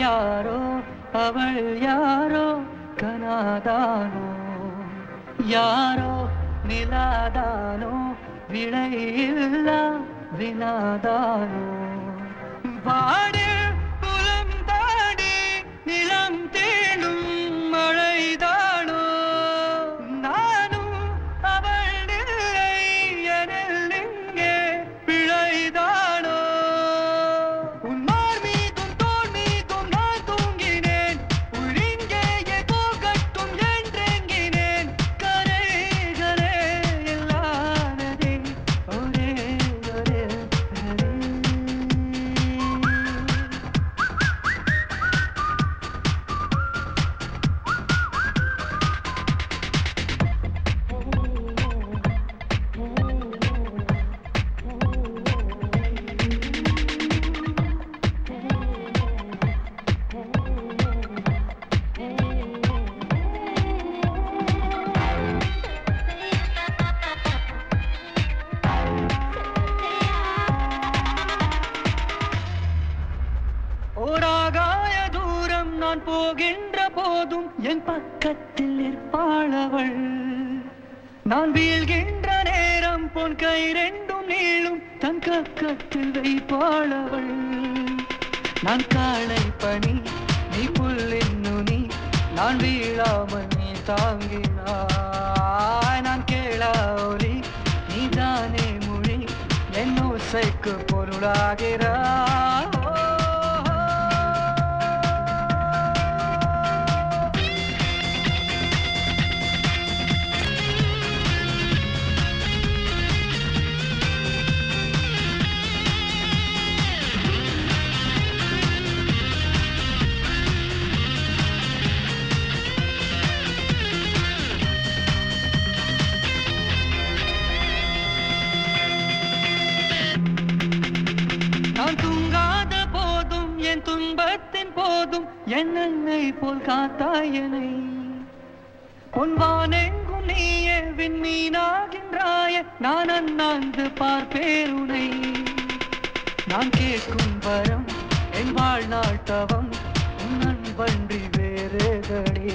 யாரோ அவள் யாரோ கனாதானோ யாரோ நிலாதானோ விளையில்லா வினாதானோ வாடு புலம் தாடி நிலம் தேடும் மழைதானோ நானும் அவள் நிலை எனில் இங்கே பிழைதானோ உன்மார் மீதும் தோல் மீதும் நான் தூங்கினேன் உள்ளிங்கேயே போகட்டும் என்றெங்கினேன் கரைகளே இல்லாததே ஒரே ஒரே ஓராகாய தூரம் நான் போகின்ற போதும் என் பக்கத்தில் இருப்பாளவள் நான் வீழ்கின்ற நேரம் பொன் கை ரெண்டும் நீளும் தன் கக்கத்தில் வைப்பாளவள் நான் காளை பணி நீ புல்லின் நுனி நான் வீழாமல் நீ தாங்கினாய் நான் கேளா ஒலி நீ தானே மொழி என் ஓசைக்கு பொருளாகிறாய் நான் தூங்காத போதும் என் துன்பத்தின் போதும் என் அன்னை போல் காத்தாயனை பொன்வானெங்கும் நீயே விண்மீனாகின்றாய நான் அண்ணாந்து பார்ப்பேருனை நான் கேட்கும் வரம் என் வாழ்நாள் தவம் உன் அன்பன்றி வேறேதடி